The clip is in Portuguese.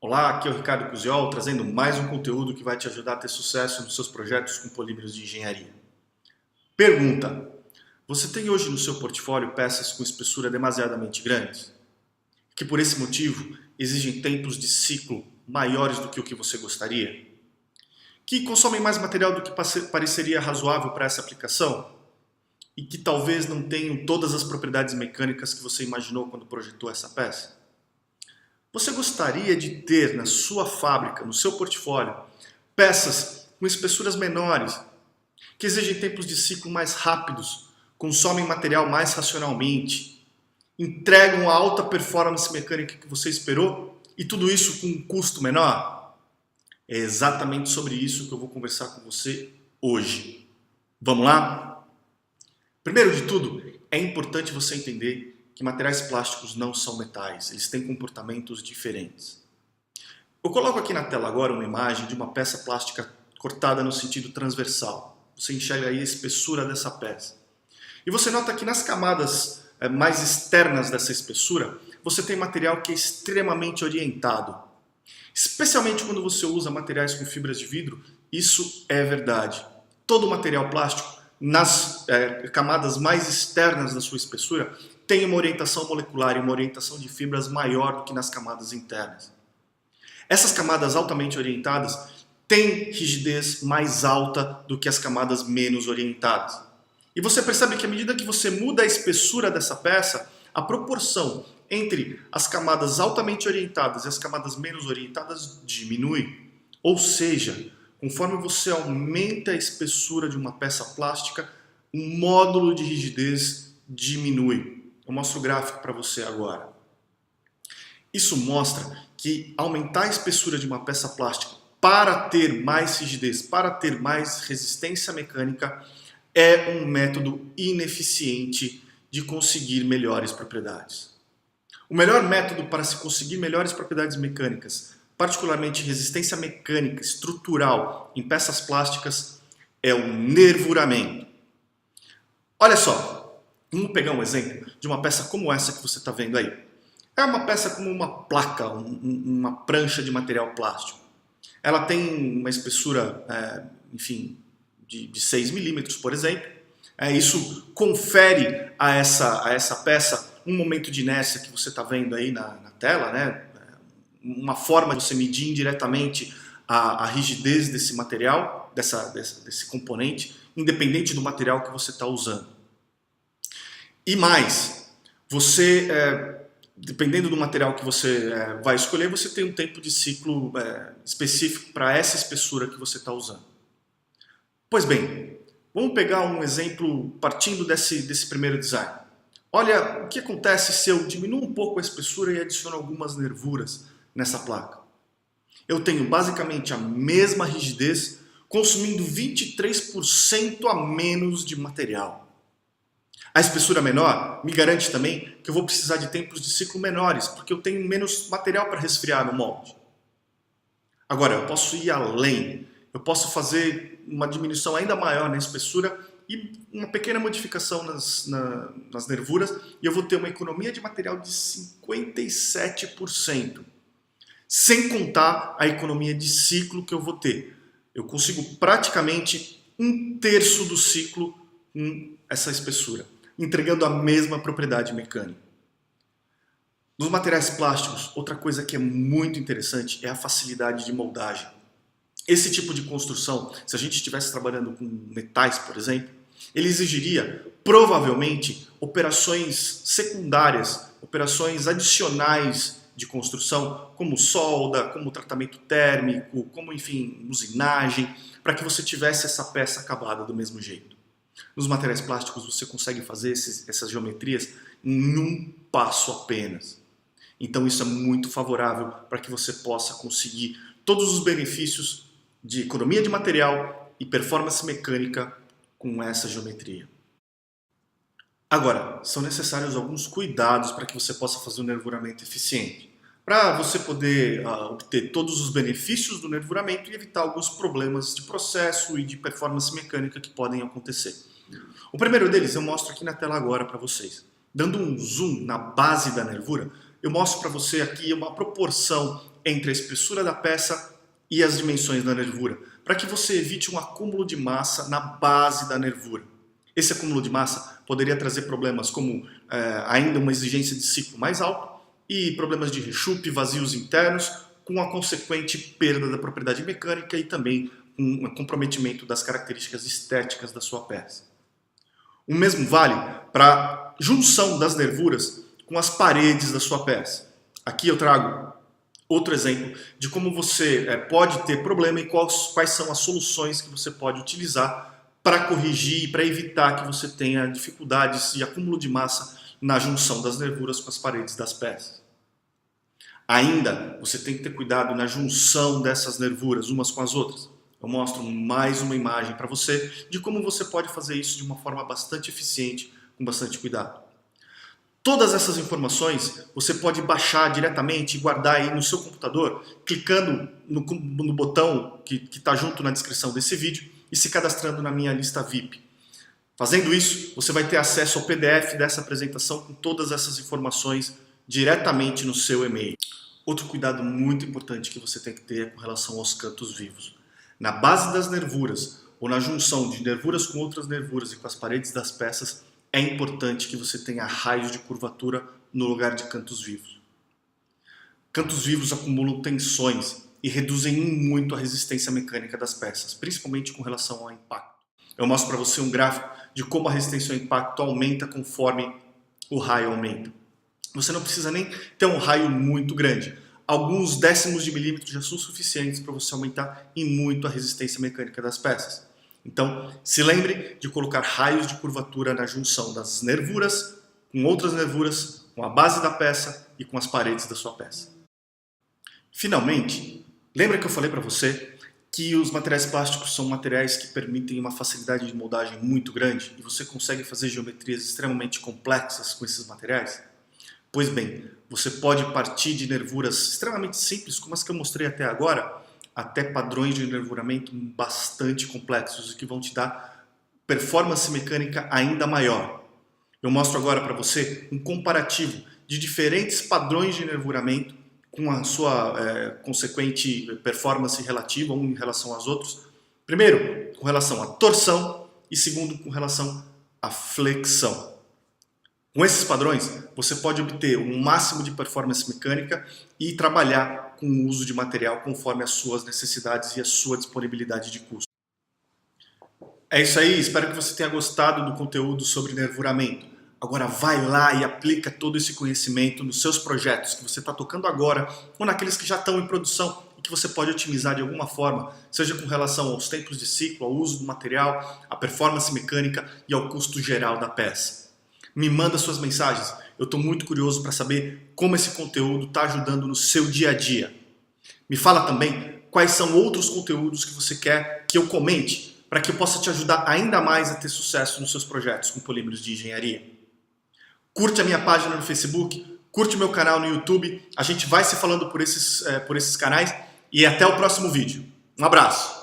Olá, aqui é o Ricardo Cusiol, trazendo mais um conteúdo que vai te ajudar a ter sucesso nos seus projetos com polímeros de engenharia. Pergunta: você tem hoje no seu portfólio peças com espessura demasiadamente grandes? Que por esse motivo exigem tempos de ciclo maiores do que o que você gostaria? Que consomem mais material do que pareceria razoável para essa aplicação? E que talvez não tenham todas as propriedades mecânicas que você imaginou quando projetou essa peça? Você gostaria de ter na sua fábrica, no seu portfólio, peças com espessuras menores, que exigem tempos de ciclo mais rápidos, consomem material mais racionalmente, entregam a alta performance mecânica que você esperou e tudo isso com um custo menor? É exatamente sobre isso que eu vou conversar com você hoje. Vamos lá? Primeiro de tudo, é importante você entender que materiais plásticos não são metais, eles têm comportamentos diferentes. Eu coloco aqui na tela agora uma imagem de uma peça plástica cortada no sentido transversal. Você enxerga aí a espessura dessa peça. E você nota que nas camadas mais externas dessa espessura, você tem material que é extremamente orientado. Especialmente quando você usa materiais com fibras de vidro, isso é verdade. Todo material plástico, nas camadas mais externas da sua espessura, tem uma orientação molecular e uma orientação de fibras maior do que nas camadas internas. Essas camadas altamente orientadas têm rigidez mais alta do que as camadas menos orientadas. E você percebe que à medida que você muda a espessura dessa peça, a proporção entre as camadas altamente orientadas e as camadas menos orientadas diminui. Ou seja, conforme você aumenta a espessura de uma peça plástica, o módulo de rigidez diminui. Eu mostro o gráfico para você agora. Isso mostra que aumentar a espessura de uma peça plástica para ter mais rigidez, para ter mais resistência mecânica, é um método ineficiente de conseguir melhores propriedades. O melhor método para se conseguir melhores propriedades mecânicas, particularmente resistência mecânica estrutural em peças plásticas, é o nervuramento. Olha só, vamos pegar um exemplo de uma peça como essa que você está vendo aí. É uma peça como uma placa, uma prancha de material plástico. Ela tem uma espessura, enfim, de 6 milímetros, por exemplo. Isso confere a essa peça um momento de inércia que você está vendo aí na tela, né? Uma forma de você medir indiretamente a rigidez desse material, desse componente, independente do material que você está usando. E mais, você, dependendo do material que você vai escolher, você tem um tempo de ciclo específico para essa espessura que você está usando. Pois bem, vamos pegar um exemplo partindo desse primeiro design. Olha o que acontece se eu diminuo um pouco a espessura e adiciono algumas nervuras nessa placa. Eu tenho basicamente a mesma rigidez, consumindo 23% a menos de material. A espessura menor me garante também que eu vou precisar de tempos de ciclo menores, porque eu tenho menos material para resfriar no molde. Agora, eu posso ir além. Eu posso fazer uma diminuição ainda maior na espessura e uma pequena modificação nas nervuras e eu vou ter uma economia de material de 57%. Sem contar a economia de ciclo que eu vou ter. Eu consigo praticamente 1/3 do ciclo com essa espessura, entregando a mesma propriedade mecânica. Nos materiais plásticos, outra coisa que é muito interessante é a facilidade de moldagem. Esse tipo de construção, se a gente estivesse trabalhando com metais, por exemplo, ele exigiria, provavelmente, operações secundárias, operações adicionais de construção, como solda, como tratamento térmico, como, enfim, usinagem, para que você tivesse essa peça acabada do mesmo jeito. Nos materiais plásticos você consegue fazer essas geometrias em um passo apenas. Então isso é muito favorável para que você possa conseguir todos os benefícios de economia de material e performance mecânica com essa geometria. Agora, são necessários alguns cuidados para que você possa fazer um nervuramento eficiente. Para você poder obter todos os benefícios do nervuramento e evitar alguns problemas de processo e de performance mecânica que podem acontecer. O primeiro deles eu mostro aqui na tela agora para vocês. Dando um zoom na base da nervura, eu mostro para você aqui uma proporção entre a espessura da peça e as dimensões da nervura, para que você evite um acúmulo de massa na base da nervura. Esse acúmulo de massa poderia trazer problemas como ainda uma exigência de ciclo mais alto e problemas de rechupe, vazios internos, com a consequente perda da propriedade mecânica e também um comprometimento das características estéticas da sua peça. O mesmo vale para a junção das nervuras com as paredes da sua peça. Aqui eu trago outro exemplo de como você pode ter problema e quais são as soluções que você pode utilizar para corrigir e para evitar que você tenha dificuldades e acúmulo de massa na junção das nervuras com as paredes das peças. Ainda, você tem que ter cuidado na junção dessas nervuras umas com as outras. Eu mostro mais uma imagem para você de como você pode fazer isso de uma forma bastante eficiente, com bastante cuidado. Todas essas informações você pode baixar diretamente e guardar aí no seu computador, clicando no botão que está junto na descrição desse vídeo e se cadastrando na minha lista VIP. Fazendo isso, você vai ter acesso ao PDF dessa apresentação com todas essas informações diretamente no seu e-mail. Outro cuidado muito importante que você tem que ter é com relação aos cantos vivos. Na base das nervuras ou na junção de nervuras com outras nervuras e com as paredes das peças, é importante que você tenha raios de curvatura no lugar de cantos vivos. Cantos vivos acumulam tensões e reduzem muito a resistência mecânica das peças, principalmente com relação ao impacto. Eu mostro para você um gráfico de como a resistência ao impacto aumenta conforme o raio aumenta. Você não precisa nem ter um raio muito grande. Alguns décimos de milímetro já são suficientes para você aumentar em muito a resistência mecânica das peças. Então, se lembre de colocar raios de curvatura na junção das nervuras com outras nervuras, com a base da peça e com as paredes da sua peça. Finalmente, lembra que eu falei para você que os materiais plásticos são materiais que permitem uma facilidade de moldagem muito grande e você consegue fazer geometrias extremamente complexas com esses materiais? Pois bem, você pode partir de nervuras extremamente simples, como as que eu mostrei até agora, até padrões de nervuramento bastante complexos e que vão te dar performance mecânica ainda maior. Eu mostro agora para você um comparativo de diferentes padrões de nervuramento com a sua consequente performance relativa, um em relação aos outros. Primeiro, com relação à torção e segundo, com relação à flexão. Com esses padrões, você pode obter um máximo de performance mecânica e trabalhar com o uso de material conforme as suas necessidades e a sua disponibilidade de custo. É isso aí, espero que você tenha gostado do conteúdo sobre nervuramento. Agora vai lá e aplica todo esse conhecimento nos seus projetos que você está tocando agora ou naqueles que já estão em produção e que você pode otimizar de alguma forma, seja com relação aos tempos de ciclo, ao uso do material, à performance mecânica e ao custo geral da peça. Me manda suas mensagens, eu estou muito curioso para saber como esse conteúdo está ajudando no seu dia a dia. Me fala também quais são outros conteúdos que você quer que eu comente para que eu possa te ajudar ainda mais a ter sucesso nos seus projetos com polímeros de engenharia. Curte a minha página no Facebook, curte o meu canal no YouTube, a gente vai se falando por esses canais e até o próximo vídeo. Um abraço!